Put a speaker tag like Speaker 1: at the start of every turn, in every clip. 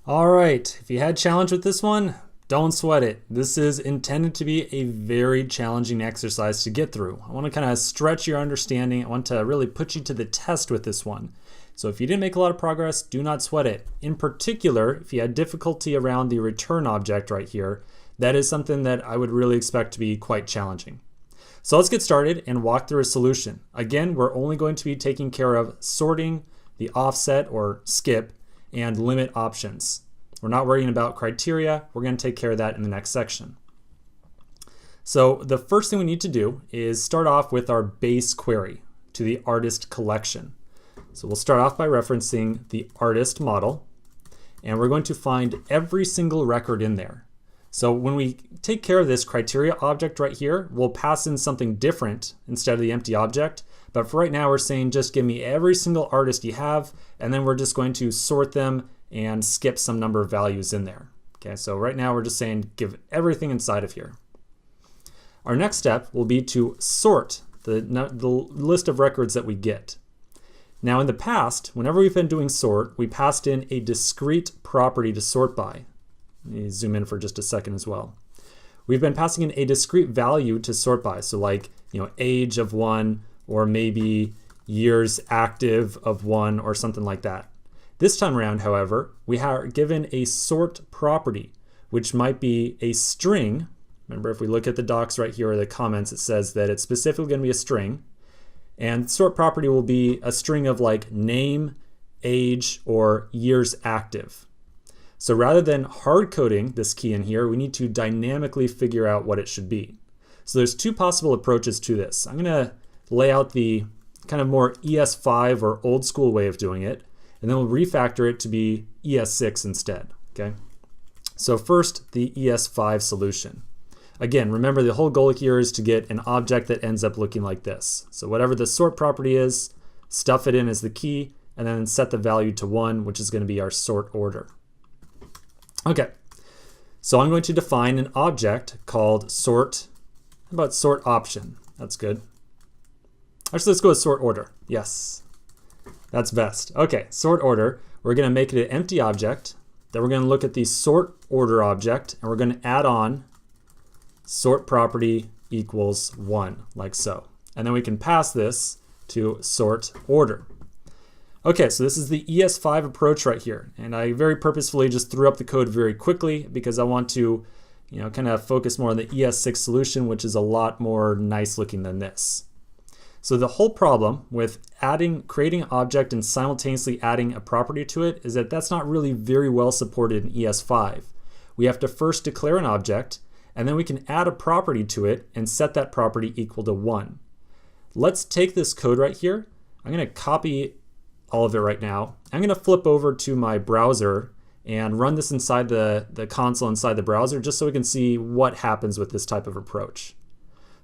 Speaker 1: All right, if you had challenge with this one, don't sweat it. This is intended to be a very challenging exercise to get through. I want to kind of stretch your understanding. I want to really put you to the test with this one. So if you didn't make a lot of progress, do not sweat it. In particular, if you had difficulty around the return object right here, that is something that I would really expect to be quite challenging. So let's get started and walk through a solution. Again, we're only going to be taking care of sorting, the offset or skip, and limit options. We're not worrying about criteria. We're going to take care of that in the next section. So the first thing we need to do is start off with our base query to the artist collection. So we'll start off by referencing the artist model, and we're going to find every single record in there. So when we take care of this criteria object right here, we'll pass in something different instead of the empty object. But for right now, we're saying just give me every single artist you have, and then we're just going to sort them and skip some number of values in there. Okay, so right now we're just saying give everything inside of here. Our next step will be to sort the list of records that we get. Now in the past, whenever we've been doing sort, we passed in a discrete property to sort by. Let me zoom in for just a second as well. We've been passing in a discrete value to sort by, so like age of 1, or maybe years active of 1, or something like that. This time around, however, we are given a sort property, which might be a string. Remember, if we look at the docs right here or the comments, it says that it's specifically going to be a string. And sort property will be a string of like name, age, or years active. So rather than hard coding this key in here, we need to dynamically figure out what it should be. So there's two possible approaches to this. I'm going to lay out the kind of more ES5 or old school way of doing it, and then we'll refactor it to be ES6 instead. Okay. So first, the ES5 solution. Again, remember the whole goal here is to get an object that ends up looking like this. So whatever the sort property is, stuff it in as the key, and then set the value to 1, which is going to be our sort order. Okay, so I'm going to define an object called sort. How about sort option? That's good. Actually, let's go with sort order. Yes, that's best. Okay, sort order. We're going to make it an empty object. Then we're going to look at the sort order object, and we're going to add on sort property equals 1, like so. And then we can pass this to sort order. Okay, so this is the ES5 approach right here. And I very purposefully just threw up the code very quickly because I want to kind of focus more on the ES6 solution, which is a lot more nice looking than this. So the whole problem with creating an object and simultaneously adding a property to it is that that's not really very well supported in ES5. We have to first declare an object, and then we can add a property to it and set that property equal to 1. Let's take this code right here. I'm going to copy all of it right now. I'm going to flip over to my browser and run this inside the console inside the browser just so we can see what happens with this type of approach.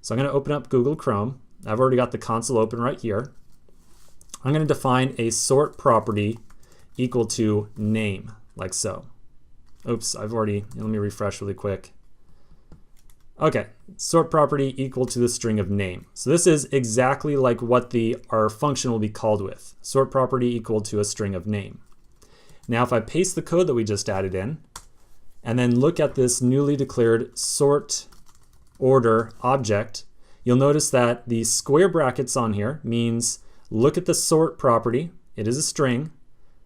Speaker 1: So I'm going to open up Google Chrome. I've already got the console open right here. I'm going to define a sort property equal to name, like so. Oops, let me refresh really quick. Okay, sort property equal to the string of name. So this is exactly like what our function will be called with. Sort property equal to a string of name. Now if I paste the code that we just added in, and then look at this newly declared sort order object, you'll notice that the square brackets on here means look at the sort property, it is a string,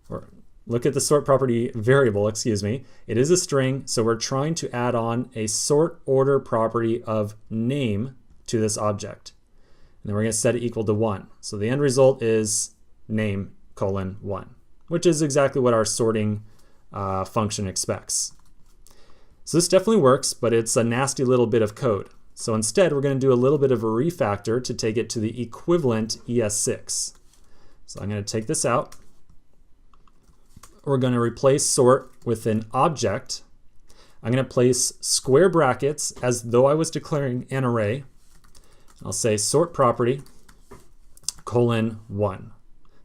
Speaker 1: or look at the sort property variable, excuse me. It is a string, so we're trying to add on a sort order property of name to this object. And then we're going to set it equal to 1. So the end result is name : 1, which is exactly what our sorting function expects. So this definitely works, but it's a nasty little bit of code. So instead, we're going to do a little bit of a refactor to take it to the equivalent ES6. So I'm going to take this out. We're going to replace sort with an object. I'm going to place square brackets as though I was declaring an array. I'll say sort property : 1.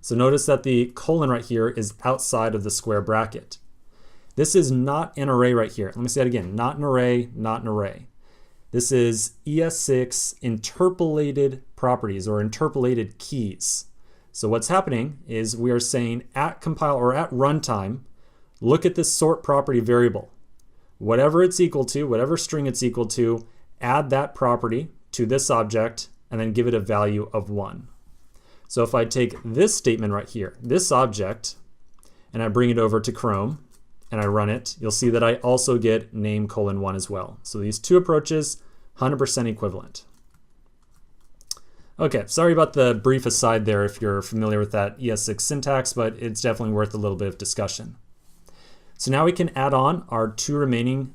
Speaker 1: So notice that the colon right here is outside of the square bracket. This is not an array right here. Let me say that again. Not an array, not an array. This is ES6 interpolated properties or interpolated keys. So what's happening is we are saying at compile or at runtime, look at this sort property variable. Whatever it's equal to, whatever string it's equal to, add that property to this object and then give it a value of 1. So if I take this statement right here, this object, and I bring it over to Chrome and I run it, you'll see that I also get name:1 as well. So these two approaches, 100% equivalent. Okay, sorry about the brief aside there if you're familiar with that ES6 syntax, but it's definitely worth a little bit of discussion. So now we can add on our two remaining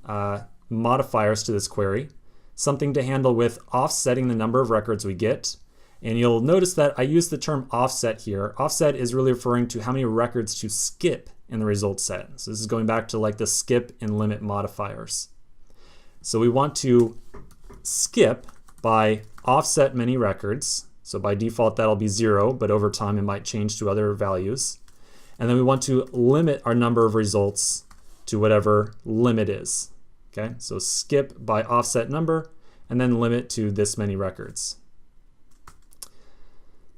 Speaker 1: modifiers to this query, something to handle with offsetting the number of records we get. And you'll notice that I use the term offset here. Offset is really referring to how many records to skip in the result set. So this is going back to like the skip and limit modifiers. So we want to skip by offset many records. So by default that'll be 0, but over time it might change to other values. And then we want to limit our number of results to whatever limit is. Okay, so skip by offset number and then limit to this many records.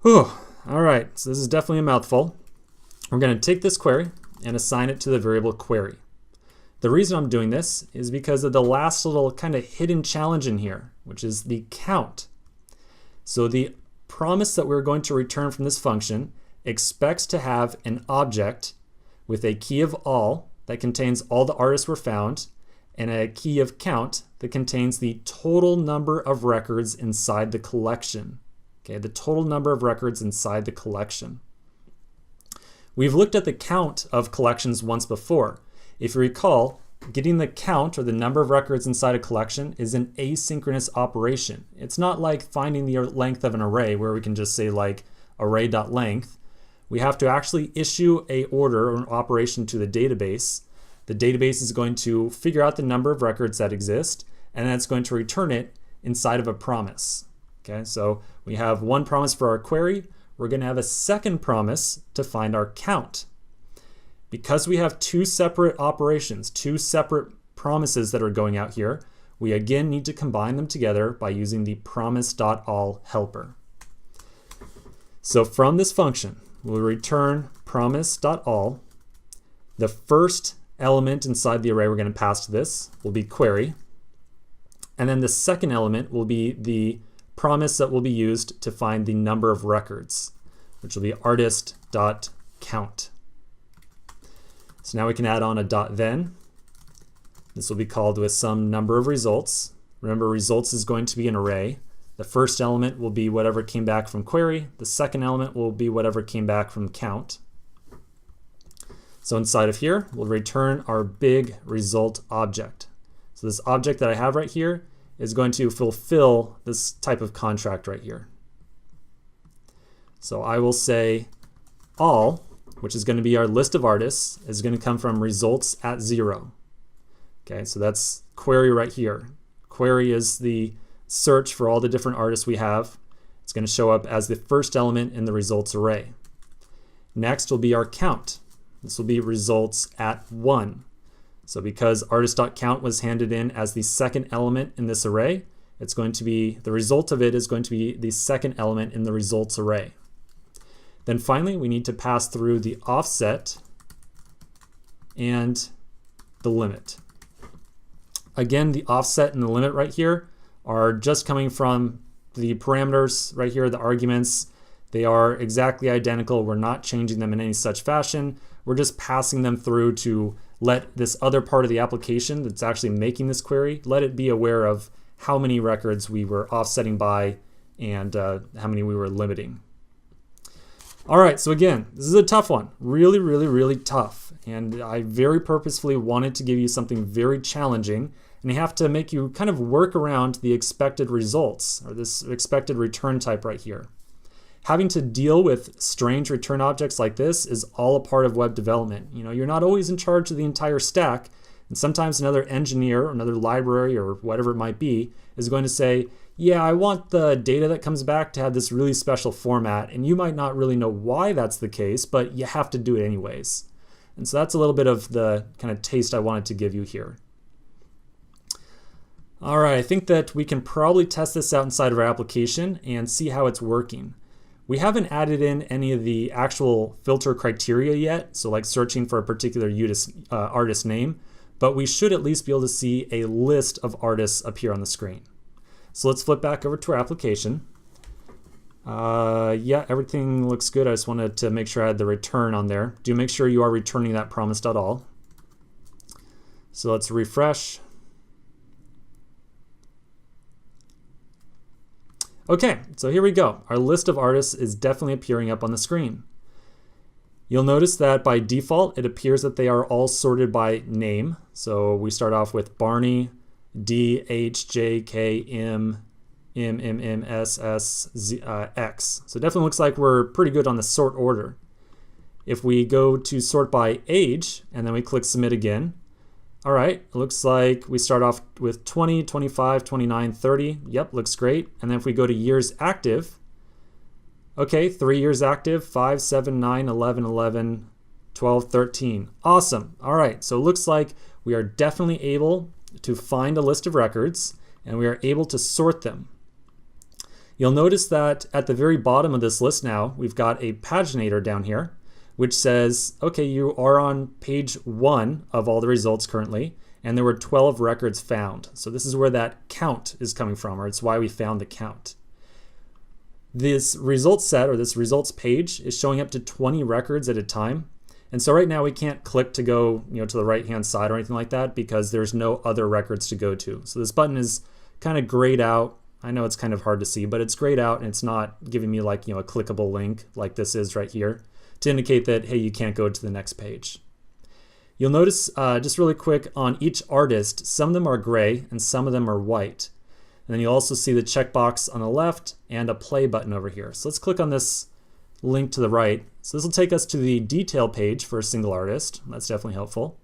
Speaker 1: Whew. All right, so this is definitely a mouthful. We're going to take this query and assign it to the variable query. The reason I'm doing this is because of the last little kind of hidden challenge in here, which is the count. So the promise that we're going to return from this function expects to have an object with a key of all that contains all the artists were found and a key of count that contains the total number of records inside the collection. Okay, the total number of records inside the collection. We've looked at the count of collections once before. If you recall, getting the count or the number of records inside a collection is an asynchronous operation. It's not like finding the length of an array where we can just say like array.length. We have to actually issue a order or an operation to the database. The database is going to figure out the number of records that exist, and then it's going to return it inside of a promise. Okay, so we have one promise for our query. We're going to have a second promise to find our count. Because we have two separate operations, two separate promises that are going out here, we again need to combine them together by using the promise.all helper. So from this function, we'll return promise.all. The first element inside the array we're going to pass to this will be query. And then the second element will be the promise that will be used to find the number of records, which will be artist.count. So now we can add on a .then. This will be called with some number of results. Remember, results is going to be an array. The first element will be whatever came back from query. The second element will be whatever came back from count. So inside of here, we'll return our big result object. So this object that I have right here is going to fulfill this type of contract right here. So I will say all, which is going to be our list of artists, is going to come from results at 0. Okay, so that's query right here. Query is the search for all the different artists we have. It's going to show up as the first element in the results array. Next will be our count. This will be results at 1. So because artist.count was handed in as the second element in this array, it's going to be, the result of it is going to be the second element in the results array. Then finally, we need to pass through the offset and the limit. Again, the offset and the limit right here are just coming from the parameters right here, the arguments. They are exactly identical. We're not changing them in any such fashion. We're just passing them through to let this other part of the application that's actually making this query, let it be aware of how many records we were offsetting by and how many we were limiting. All right, so again, this is a tough one. Really, really, really tough. And I very purposefully wanted to give you something very challenging, and I have to make you kind of work around the expected results, or this expected return type right here. Having to deal with strange return objects like this is all a part of web development. You know, you're not always in charge of the entire stack, and sometimes another engineer or another library or whatever it might be is going to say, yeah, I want the data that comes back to have this really special format, and you might not really know why that's the case, but you have to do it anyways. And so that's a little bit of the kind of taste I wanted to give you here. All right, I think that we can probably test this out inside of our application and see how it's working. We haven't added in any of the actual filter criteria yet, so like searching for a particular artist name, but we should at least be able to see a list of artists appear on the screen. So let's flip back over to our application. Yeah, everything looks good. I just wanted to make sure I had the return on there. Do make sure you are returning that promise.all. So let's refresh. Okay, so here we go. Our list of artists is definitely appearing up on the screen. You'll notice that by default, it appears that they are all sorted by name. So we start off with Barney, D, H, J, K, M, M, M, M, S, S, Z, X. So it definitely looks like we're pretty good on the sort order. If we go to sort by age, and then we click submit again, all right, it looks like we start off with 20, 25, 29, 30. Yep, looks great. And then if we go to years active, okay, 3 years active, 5, 7, 9, 11, 11, 12, 13. Awesome. All right, so it looks like we are definitely able to find a list of records, and we are able to sort them. You'll notice that at the very bottom of this list now, we've got a paginator down here, which says, okay, you are on page 1 of all the results currently, and there were 12 records found. So this is where that count is coming from, or it's why we found the count. This results set, or this results page, is showing up to 20 records at a time. And so right now we can't click to go to the right-hand side or anything like that because there's no other records to go to. So this button is kind of grayed out. I know it's kind of hard to see, but it's grayed out and it's not giving me like a clickable link like this is right here to indicate that, hey, you can't go to the next page. You'll notice just really quick on each artist, some of them are gray and some of them are white. And then you'll also see the checkbox on the left and a play button over here. So let's click on this link to the right. So this will take us to the detail page for a single artist. That's definitely helpful.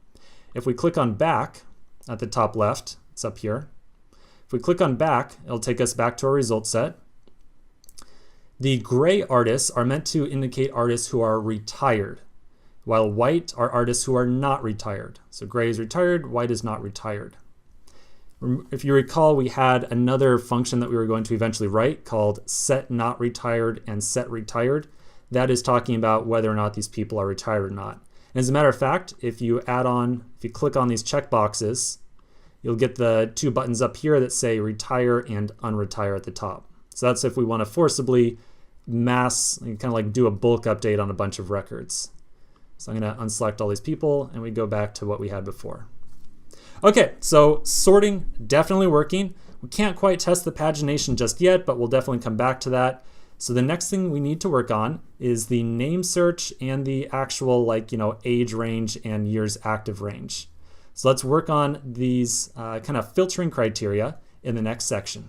Speaker 1: If we click on back at the top left, it's up here. If we click on back, it'll take us back to our result set. The gray artists are meant to indicate artists who are retired, while white are artists who are not retired. So gray is retired, white is not retired. If you recall, we had another function that we were going to eventually write called set not retired and set retired. That is talking about whether or not these people are retired or not. And as a matter of fact, if you click on these checkboxes, you'll get the two buttons up here that say retire and unretire at the top. So that's if we want to forcibly kind of like do a bulk update on a bunch of records. So I'm going to unselect all these people and we go back to what we had before. Okay, so sorting definitely working. We can't quite test the pagination just yet, but we'll definitely come back to that. So the next thing we need to work on is the name search and the actual age range and years active range. So let's work on these kind of filtering criteria in the next section.